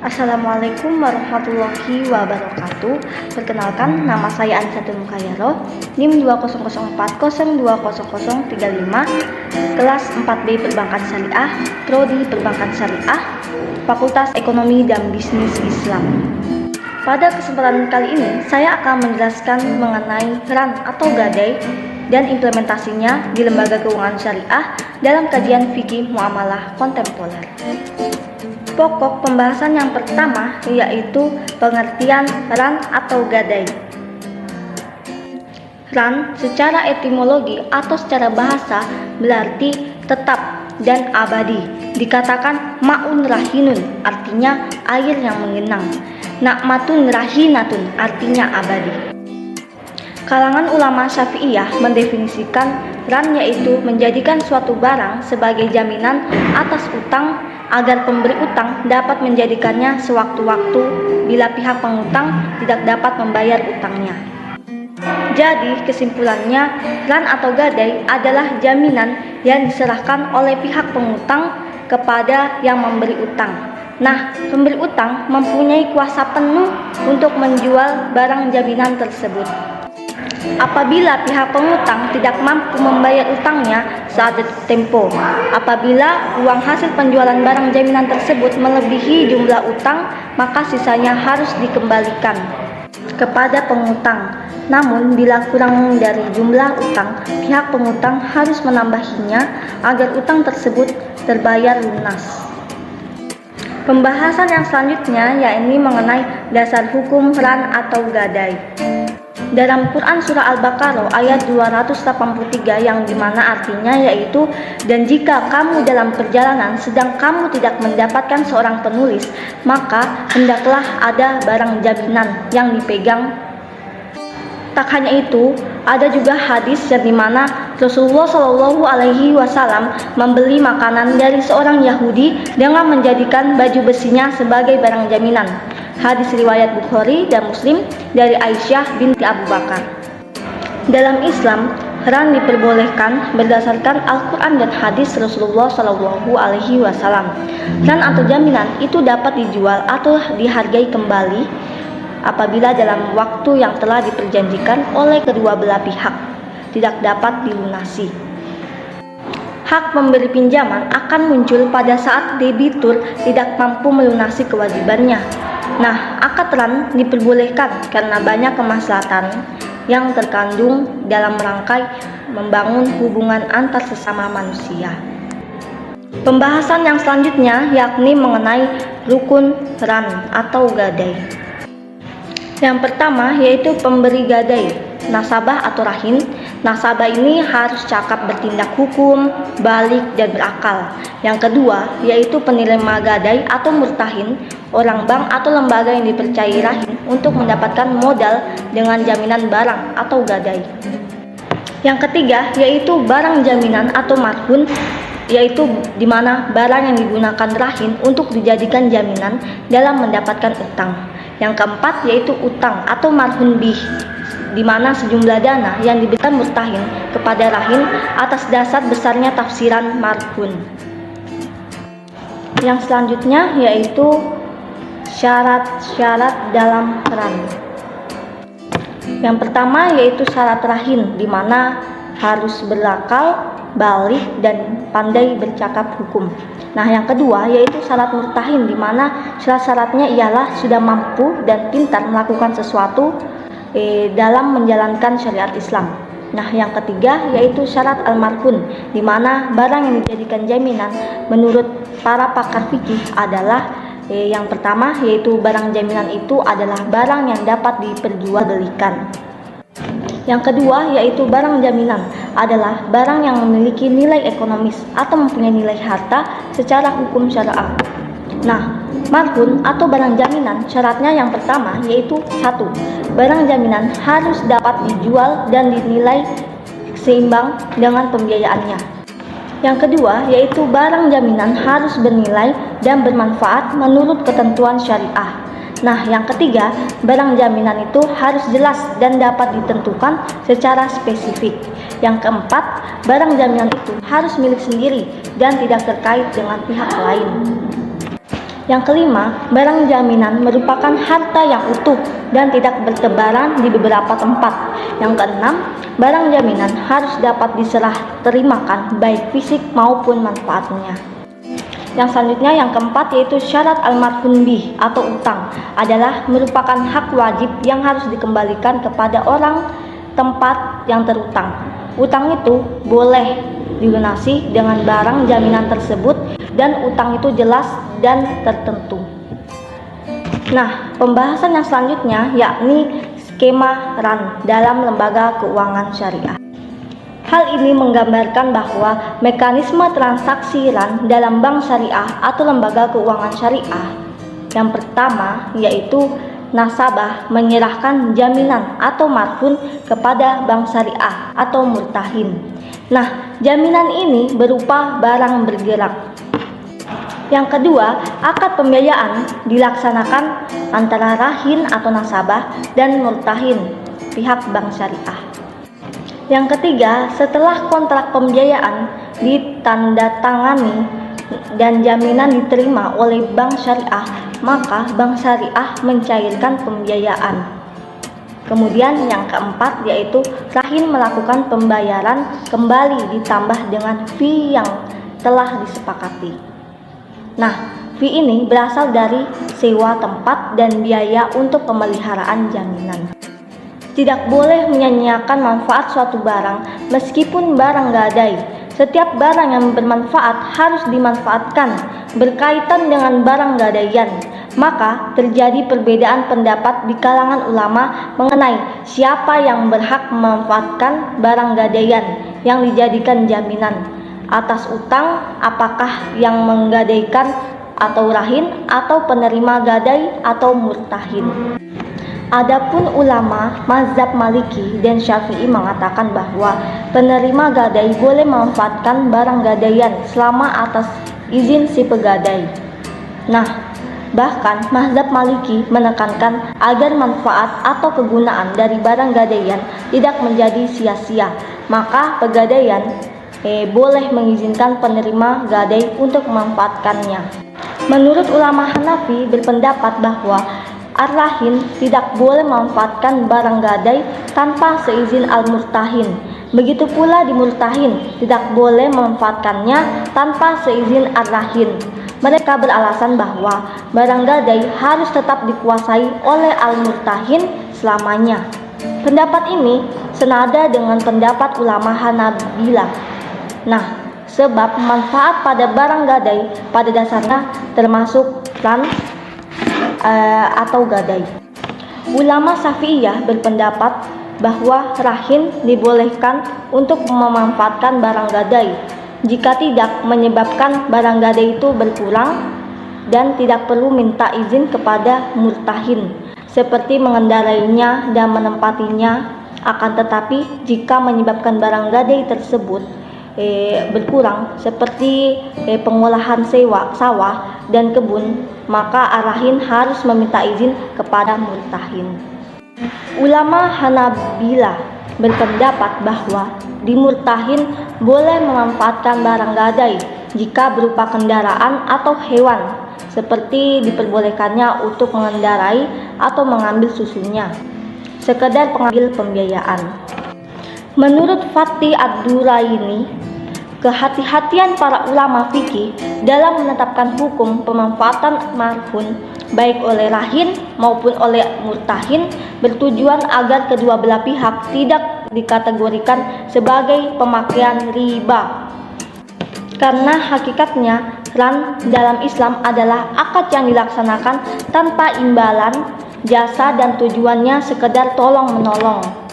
Assalamualaikum warahmatullahi wabarakatuh. Perkenalkan, nama saya Ansatul Mukhayyaro, NIM 20040200035, kelas 4B Perbankan Syariah, Prodi Perbankan Syariah, Fakultas Ekonomi dan Bisnis Islam. Pada kesempatan kali ini, saya akan menjelaskan mengenai RAN atau gadai dan implementasinya di lembaga keuangan syariah dalam kajian fikih muamalah kontemporer. Pokok pembahasan yang pertama yaitu pengertian RAN atau gadai. RAN secara etimologi atau secara bahasa berarti tetap dan abadi. Dikatakan ma'un rahinun artinya air yang menggenang. Nakmatun rahinatun artinya abadi. Kalangan ulama Syafi'iyah mendefinisikan RAN yaitu menjadikan suatu barang sebagai jaminan atas utang agar pemberi utang dapat menjadikannya sewaktu-waktu bila pihak pengutang tidak dapat membayar utangnya. Jadi kesimpulannya, RAN atau gadai adalah jaminan yang diserahkan oleh pihak pengutang kepada yang memberi utang. Nah, pemberi utang mempunyai kuasa penuh untuk menjual barang jaminan tersebut. Apabila pihak pengutang tidak mampu membayar utangnya saat tempo, apabila uang hasil penjualan barang jaminan tersebut melebihi jumlah utang, maka sisanya harus dikembalikan kepada pengutang. Namun bila kurang dari jumlah utang, pihak pengutang harus menambahinya agar utang tersebut terbayar lunas. Pembahasan yang selanjutnya yakni mengenai dasar hukum RAN atau gadai. Dalam Quran Surah Al-Baqarah ayat 283 yang dimana artinya yaitu, dan jika kamu dalam perjalanan sedang kamu tidak mendapatkan seorang penulis, maka hendaklah ada barang jaminan yang dipegang. Tak hanya itu, ada juga hadis yang dimana Rasulullah Shallallahu Alaihi Wasallam membeli makanan dari seorang Yahudi dengan menjadikan baju besinya sebagai barang jaminan. Hadis riwayat Bukhari dan Muslim dari Aisyah binti Abu Bakar. Dalam Islam, RAN diperbolehkan berdasarkan Al-Quran dan hadis Rasulullah Shallallahu Alaihi Wasallam. RAN atau jaminan itu dapat dijual atau dihargai kembali apabila dalam waktu yang telah diperjanjikan oleh kedua belah pihak tidak dapat dilunasi. Hak pemberi pinjaman akan muncul pada saat debitur tidak mampu melunasi kewajibannya. Nah, akad RAN diperbolehkan karena banyak kemaslahatan yang terkandung dalam rangkai membangun hubungan antar sesama manusia. Pembahasan yang selanjutnya yakni mengenai rukun RAN atau gadai. Yang pertama yaitu pemberi gadai, nasabah atau rahin. Nasabah ini harus cakap bertindak hukum, balik, dan berakal. Yang kedua yaitu penerima gadai atau murtahin, orang bank atau lembaga yang dipercayai rahin untuk mendapatkan modal dengan jaminan barang atau gadai. Yang ketiga yaitu barang jaminan atau marhun, yaitu di mana barang yang digunakan rahin untuk dijadikan jaminan dalam mendapatkan utang. Yang keempat yaitu utang atau marhun bih, di mana sejumlah dana yang diberikan murtahin kepada rahin atas dasar besarnya tafsiran marhun. Yang selanjutnya yaitu syarat-syarat dalam RAN. Yang pertama yaitu syarat rahin, di mana harus berakal, balik, dan pandai bercakap hukum. Nah, yang kedua yaitu syarat murtahin, di mana syarat-syaratnya ialah sudah mampu dan pintar melakukan sesuatu dalam menjalankan syariat Islam. Nah, yang ketiga yaitu syarat al-marhun, di mana barang yang dijadikan jaminan menurut para pakar fikih adalah yang pertama yaitu barang jaminan itu adalah barang yang dapat diperjualbelikan. Yang kedua yaitu barang jaminan adalah barang yang memiliki nilai ekonomis atau mempunyai nilai harta secara hukum syariah. Nah, marhun atau barang jaminan syaratnya yang pertama yaitu 1. Barang jaminan harus dapat dijual dan dinilai seimbang dengan pembiayaannya. Yang kedua yaitu barang jaminan harus bernilai dan bermanfaat menurut ketentuan syariah. Nah, yang ketiga, barang jaminan itu harus jelas dan dapat ditentukan secara spesifik. Yang keempat, barang jaminan itu harus milik sendiri dan tidak terkait dengan pihak lain. Yang kelima, barang jaminan merupakan harta yang utuh dan tidak bertebaran di beberapa tempat. Yang keenam, barang jaminan harus dapat diserah terimakan baik fisik maupun manfaatnya. Yang selanjutnya yang keempat yaitu syarat al-marhun bih atau utang adalah merupakan hak wajib yang harus dikembalikan kepada orang tempat yang terutang. Utang itu boleh dilunasi dengan barang jaminan tersebut dan utang itu jelas dan tertentu. Nah, pembahasan yang selanjutnya yakni skema RAN dalam lembaga keuangan syariah. Hal ini menggambarkan bahwa mekanisme transaksi RAN dalam bank syariah atau lembaga keuangan syariah. Yang pertama yaitu nasabah menyerahkan jaminan atau marhun kepada bank syariah atau murtahin. Nah, jaminan ini berupa barang bergerak. Yang kedua, akad pembiayaan dilaksanakan antara rahin atau nasabah dan murtahin pihak bank syariah. Yang ketiga, setelah kontrak pembiayaan ditandatangani dan jaminan diterima oleh bank syariah, maka bank syariah mencairkan pembiayaan. Kemudian yang keempat yaitu rahin melakukan pembayaran kembali ditambah dengan fee yang telah disepakati. Nah, fee ini berasal dari sewa tempat dan biaya untuk pemeliharaan jaminan. Tidak boleh menyia-nyiakan manfaat suatu barang meskipun barang gadai. Setiap barang yang bermanfaat harus dimanfaatkan berkaitan dengan barang gadaian. Maka terjadi perbedaan pendapat di kalangan ulama mengenai siapa yang berhak memanfaatkan barang gadaian yang dijadikan jaminan. Atas utang, apakah yang menggadaikan atau rahin atau penerima gadai atau murtahin. Adapun ulama mazhab Maliki dan Syafi'i mengatakan bahwa penerima gadai boleh memanfaatkan barang gadaian selama atas izin si pegadai. Nah, bahkan mazhab Maliki menekankan agar manfaat atau kegunaan dari barang gadaian tidak menjadi sia-sia, maka pegadaian boleh mengizinkan penerima gadai untuk memanfaatkannya. Menurut ulama Hanafi berpendapat bahwa ar-rahin tidak boleh memanfaatkan barang gadai tanpa seizin al-murtahin. Begitu pula di murtahin tidak boleh memanfaatkannya tanpa seizin ar-rahin. Mereka beralasan bahwa barang gadai harus tetap dikuasai oleh al-murtahin selamanya. Pendapat ini senada dengan pendapat ulama Hanabilah. Nah, sebab manfaat pada barang gadai pada dasarnya termasuk RAN atau gadai. Ulama Syafi'iyah berpendapat bahwa rahin dibolehkan untuk memanfaatkan barang gadai jika tidak menyebabkan barang gadai itu berkurang dan tidak perlu minta izin kepada murtahin seperti mengendarainya dan menempatinya. Akan tetapi jika menyebabkan barang gadai tersebut berkurang seperti pengolahan sawah dan kebun, maka arahin harus meminta izin kepada murtahin. Ulama Hanabilah berpendapat bahwa di murtahin boleh memanfaatkan barang gadai jika berupa kendaraan atau hewan, seperti diperbolehkannya untuk mengendarai atau mengambil susunya, sekedar pengambil pembiayaan. Menurut Fatih Ad-Duraini, kehati-hatian para ulama fikih dalam menetapkan hukum pemanfaatan marhun baik oleh rahin maupun oleh murtahin bertujuan agar kedua belah pihak tidak dikategorikan sebagai pemakaian riba. Karena hakikatnya RAN dalam Islam adalah akad yang dilaksanakan tanpa imbalan jasa dan tujuannya sekedar tolong-menolong.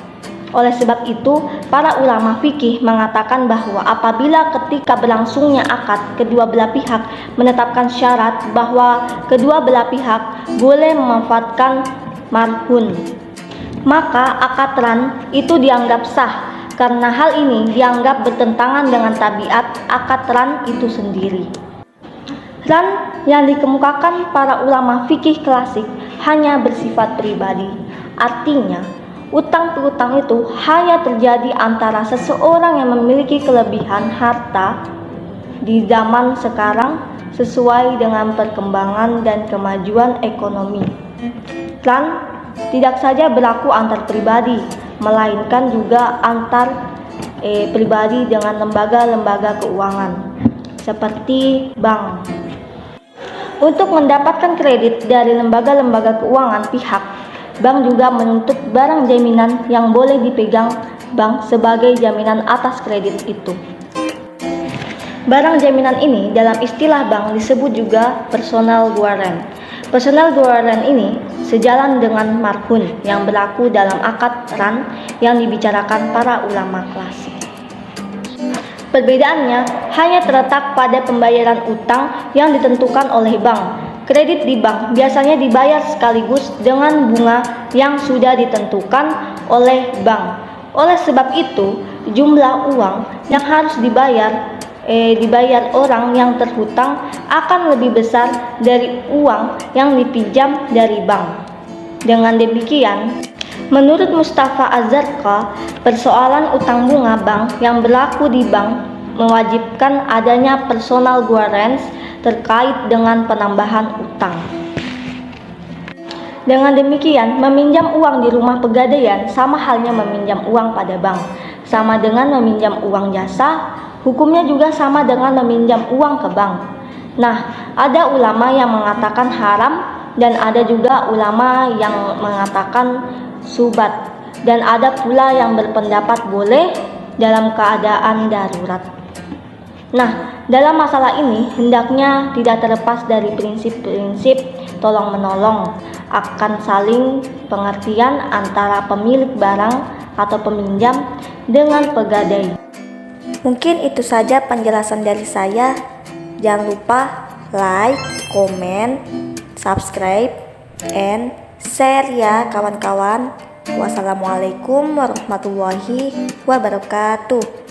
Oleh sebab itu, para ulama fikih mengatakan bahwa apabila ketika berlangsungnya akad kedua belah pihak menetapkan syarat bahwa kedua belah pihak boleh memanfaatkan marhun, maka akad RAN itu dianggap sah karena hal ini dianggap bertentangan dengan tabiat akad RAN itu sendiri. RAN yang dikemukakan para ulama fikih klasik hanya bersifat pribadi, artinya utang piutang itu hanya terjadi antara seseorang yang memiliki kelebihan harta di zaman sekarang sesuai dengan perkembangan dan kemajuan ekonomi. RAN tidak saja berlaku antar pribadi, melainkan juga antar pribadi dengan lembaga-lembaga keuangan seperti bank. Untuk mendapatkan kredit dari lembaga-lembaga keuangan pihak, bank juga menuntut barang jaminan yang boleh dipegang bank sebagai jaminan atas kredit itu. Barang jaminan ini dalam istilah bank disebut juga personal guaran. Personal guaran ini sejalan dengan marhun yang berlaku dalam akad RAN yang dibicarakan para ulama klasik. Perbedaannya hanya terletak pada pembayaran utang yang ditentukan oleh bank. Kredit di bank biasanya dibayar sekaligus dengan bunga yang sudah ditentukan oleh bank. Oleh sebab itu, jumlah uang yang harus dibayar orang yang terhutang akan lebih besar dari uang yang dipinjam dari bank. Dengan demikian, menurut Mustafa Az-Zarqa, persoalan utang bunga bank yang berlaku di bank mewajibkan adanya personal guarantee terkait dengan penambahan utang. Dengan demikian, meminjam uang di rumah pegadaian sama halnya meminjam uang pada bank. Sama dengan meminjam uang jasa, hukumnya juga sama dengan meminjam uang ke bank. Nah, ada ulama yang mengatakan haram dan ada juga ulama yang mengatakan subat, dan ada pula yang berpendapat boleh dalam keadaan darurat. Nah, dalam masalah ini hendaknya tidak terlepas dari prinsip-prinsip tolong-menolong, akan saling pengertian antara pemilik barang atau peminjam dengan pegadai. Mungkin itu saja penjelasan dari saya. Jangan lupa like, comment, subscribe, and share ya kawan-kawan. Wassalamualaikum warahmatullahi wabarakatuh.